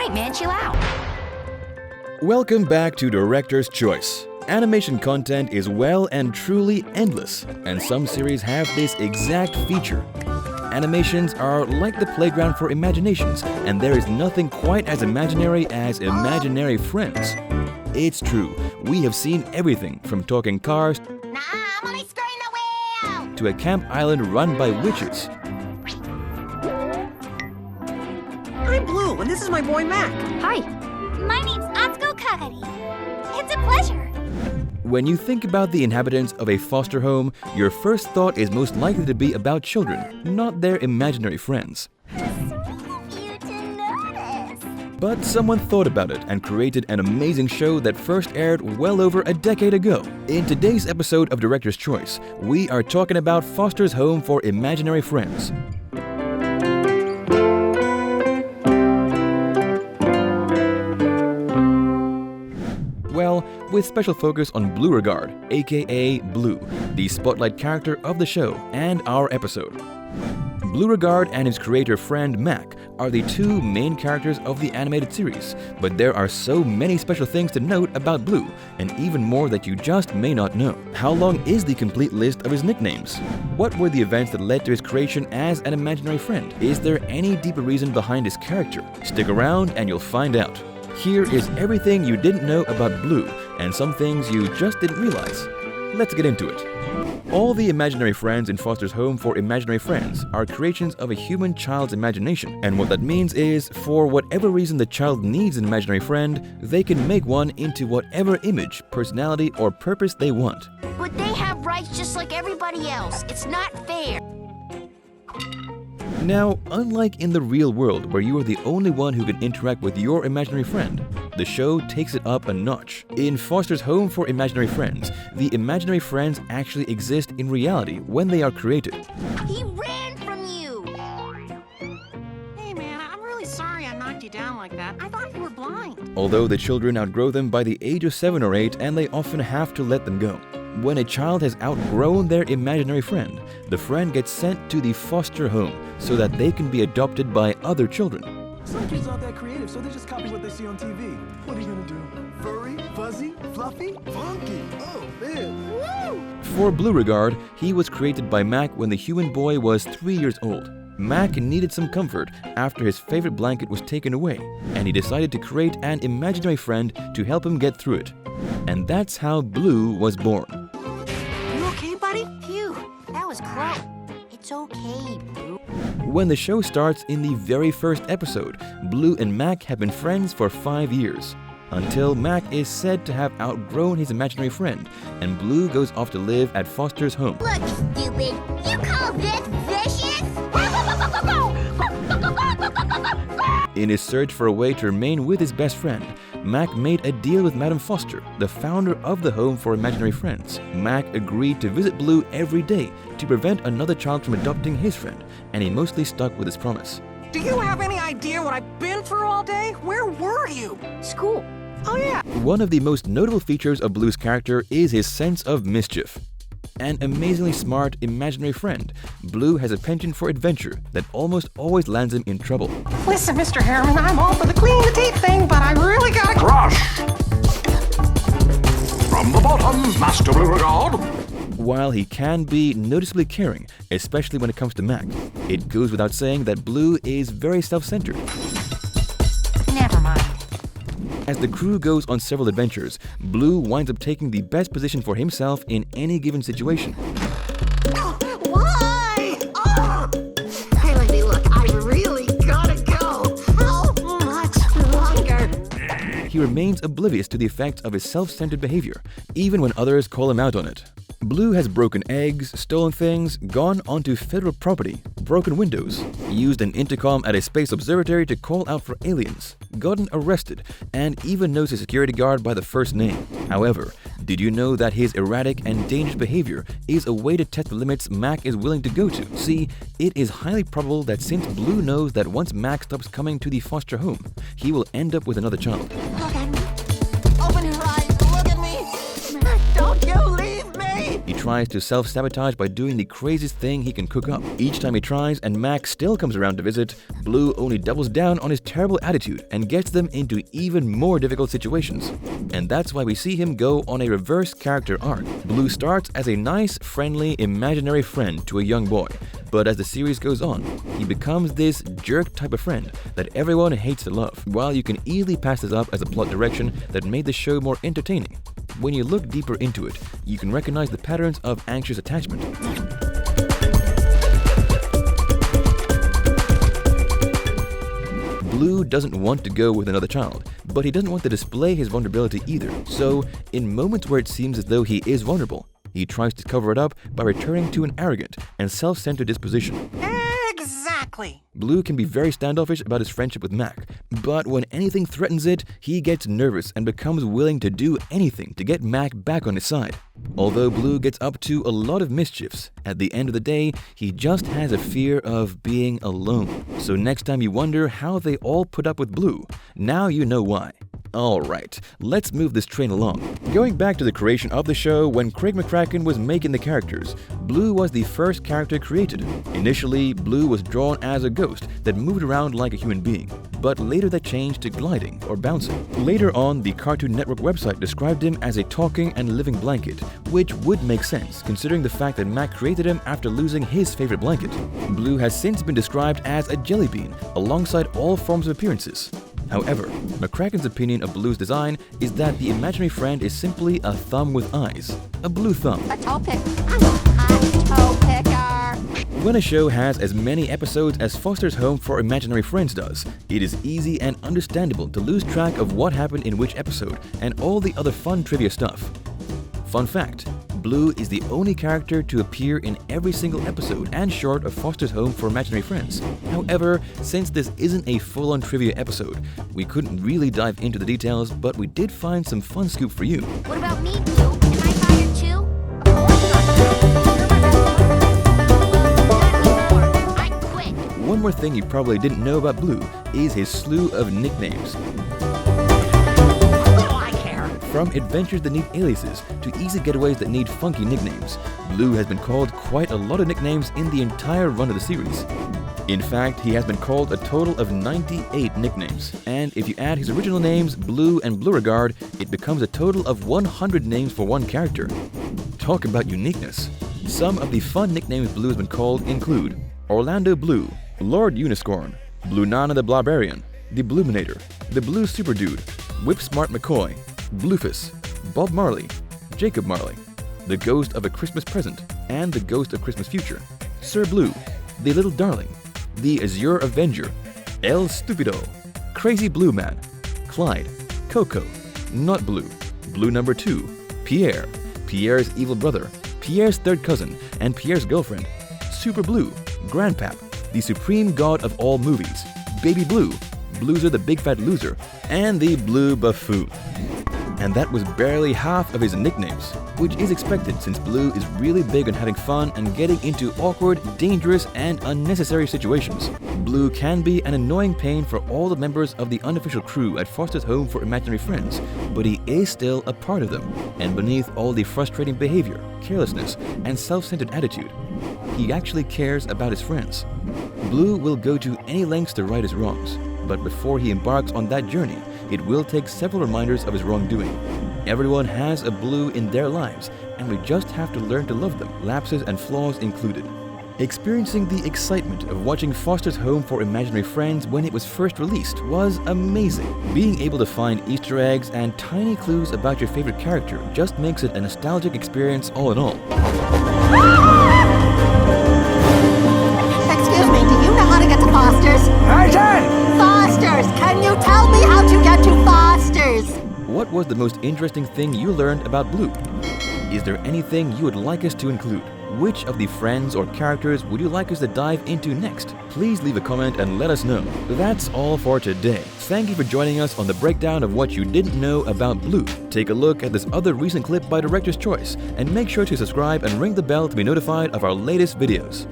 right, man, chill out. Welcome back to Director's Choice. Animation content is well and truly endless, and some series have this exact feature. Animations are like the playground for imaginations, and there is nothing quite as imaginary as imaginary friends. It's true, we have seen everything from talking cars Nah, I'm only spinning the wheel. to a camp island run by witches. I'm Blue, and this is my boy Mac. Hi. My name's Atsuko Kagari. It's a pleasure. When you think about the inhabitants of a foster home, your first thought is most likely to be about children, not their imaginary friends. Sweet of you to notice. But someone thought about it and created an amazing show that first aired well over a decade ago. In today's episode of Director's Choice, we are talking about Foster's Home for Imaginary Friends. Well, with special focus on Blooregard, aka Bloo, the spotlight character of the show and our episode. Blooregard and his creator friend Mac are the two main characters of the animated series, but there are so many special things to note about Bloo, and even more that you just may not know. How long is the complete list of his nicknames? What were the events that led to his creation as an imaginary friend? Is there any deeper reason behind his character? Stick around and you'll find out. Here is everything you didn't know about Bloo, and some things you just didn't realize. Let's get into it. All the imaginary friends in Foster's Home for Imaginary Friends are creations of a human child's imagination, and what that means is, for whatever reason the child needs an imaginary friend, they can make one into whatever image, personality, or purpose they want. But they have rights just like everybody else. It's not fair. Now, unlike in the real world where you are the only one who can interact with your imaginary friend, the show takes it up a notch. In Foster's Home for Imaginary Friends, the imaginary friends actually exist in reality when they are created. He ran from you. Hey man, I'm really sorry I knocked you down like that. I thought you were blind. Although the children outgrow them by the age of 7 or 8 and they often have to let them go. When a child has outgrown their imaginary friend, the friend gets sent to the foster home so that they can be adopted by other children. Some kids aren't that creative, so they just copy what they see on TV. What are you gonna do? Furry, fuzzy, fluffy, funky. Oh, man. Woo! For Blooregard, he was created by Mac when the human boy was 3 years old. Mac needed some comfort after his favorite blanket was taken away, and he decided to create an imaginary friend to help him get through it. And that's how Bloo was born. You okay, buddy? Phew, that was close. It's okay, Blue. When the show starts in the very first episode, Bloo and Mac have been friends for 5 years. Until Mac is said to have outgrown his imaginary friend, and Bloo goes off to live at Foster's home. Look, stupid. You call this vicious? In his search for a way to remain with his best friend, Mac made a deal with Madame Foster, the founder of the Home for Imaginary Friends. Mac agreed to visit Bloo every day to prevent another child from adopting his friend, and he mostly stuck with his promise. Do you have any idea what I've been through all day? Where were you? School. Oh yeah. One of the most notable features of Bloo's character is his sense of mischief. An amazingly smart, imaginary friend, Bloo has a penchant for adventure that almost always lands him in trouble. Listen, Mr. Harriman, I'm all for the clean the teeth thing, but I really gotta Crush! From the bottom, Master Blooregard. While he can be noticeably caring, especially when it comes to Mac, it goes without saying that Bloo is very self-centered. Never mind. As the crew goes on several adventures, Bloo winds up taking the best position for himself in any given situation. Why? Oh! Hey, lady, look, I really gotta go. How much longer? He remains oblivious to the effects of his self-centered behavior, even when others call him out on it. Bloo has broken eggs, stolen things, gone onto federal property, broken windows, used an intercom at a space observatory to call out for aliens, gotten arrested, and even knows his security guard by the first name. However, did you know that his erratic and dangerous behavior is a way to test the limits Mac is willing to go to? See, it is highly probable that since Bloo knows that once Mac stops coming to the foster home, he will end up with another child. Look at me. Open your eyes. Look at me. Don't you leave me. He tries to self-sabotage by doing the craziest thing he can cook up. Each time he tries and Mac still comes around to visit, Bloo only doubles down on his terrible attitude and gets them into even more difficult situations. And that's why we see him go on a reverse character arc. Bloo starts as a nice, friendly, imaginary friend to a young boy, but as the series goes on, he becomes this jerk type of friend that everyone hates to love. While you can easily pass this up as a plot direction that made the show more entertaining, when you look deeper into it, you can recognize the patterns of anxious attachment. Bloo doesn't want to go with another child, but he doesn't want to display his vulnerability either. So, in moments where it seems as though he is vulnerable, he tries to cover it up by returning to an arrogant and self-centered disposition. Exactly. Bloo can be very standoffish about his friendship with Mac, but when anything threatens it, he gets nervous and becomes willing to do anything to get Mac back on his side. Although Bloo gets up to a lot of mischiefs, at the end of the day, he just has a fear of being alone. So next time you wonder how they all put up with Bloo, now you know why. Alright, let's move this train along. Going back to the creation of the show, when Craig McCracken was making the characters, Bloo was the first character created. Initially, Bloo was drawn as a ghost that moved around like a human being, but later that changed to gliding or bouncing. Later on, the Cartoon Network website described him as a talking and living blanket, which would make sense considering the fact that Mac created him after losing his favorite blanket. Bloo has since been described as a jelly bean alongside all forms of appearances. However, McCracken's opinion of Bloo's design is that the imaginary friend is simply a thumb with eyes. A blue thumb. A toe pick. I'm a hot toe picker. When a show has as many episodes as Foster's Home for Imaginary Friends does, it is easy and understandable to lose track of what happened in which episode and all the other fun trivia stuff. Fun fact, Bloo is the only character to appear in every single episode and short of Foster's Home for Imaginary Friends. However, since this isn't a full-on trivia episode, we couldn't really dive into the details, but we did find some fun scoop for you. What about me, Blue? Am I fired too? Of course not. I quit. One more thing you probably didn't know about Bloo is his slew of nicknames. From adventures that need aliases to easy getaways that need funky nicknames, Bloo has been called quite a lot of nicknames in the entire run of the series. In fact, he has been called a total of 98 nicknames, and if you add his original names, Bloo and Blooregard, it becomes a total of 100 names for one character. Talk about uniqueness. Some of the fun nicknames Bloo has been called include Orlando Bloo, Lord Uniscorn, Blue Nana the Blarbarian, the Bloominator, the Blue Super Dude, Whip Smart McCoy, Bloofus, Bob Marley, Jacob Marley, the Ghost of a Christmas Present, and the Ghost of Christmas Future, Sir Bloo, the Little Darling, the Azure Avenger, El Stupido, Crazy Blue Man, Clyde, Coco, Not Blue, Blue Number 2, Pierre, Pierre's evil brother, Pierre's third cousin, and Pierre's girlfriend, Super Blue, Grandpap, the supreme god of all movies, Baby Blue, Bloozer the Big Fat Loser, and the Blue Buffoon. And that was barely half of his nicknames, which is expected since Bloo is really big on having fun and getting into awkward, dangerous, and unnecessary situations. Bloo can be an annoying pain for all the members of the unofficial crew at Foster's Home for Imaginary Friends, but he is still a part of them, and beneath all the frustrating behavior, carelessness, and self-centered attitude, he actually cares about his friends. Bloo will go to any lengths to right his wrongs, but before he embarks on that journey, it will take several reminders of his wrongdoing. Everyone has a Bloo in their lives, and we just have to learn to love them, lapses and flaws included. Experiencing the excitement of watching Foster's Home for Imaginary Friends when it was first released was amazing. Being able to find Easter eggs and tiny clues about your favorite character just makes it a nostalgic experience all in all. Excuse me, do you know how to get to Foster's? Foster's! Can you tell me how to get to Foster's? What was the most interesting thing you learned about Bloo? Is there anything you would like us to include? Which of the friends or characters would you like us to dive into next? Please leave a comment and let us know. That's all for today. Thank you for joining us on the breakdown of what you didn't know about Bloo. Take a look at this other recent clip by Director's Choice, and make sure to subscribe and ring the bell to be notified of our latest videos.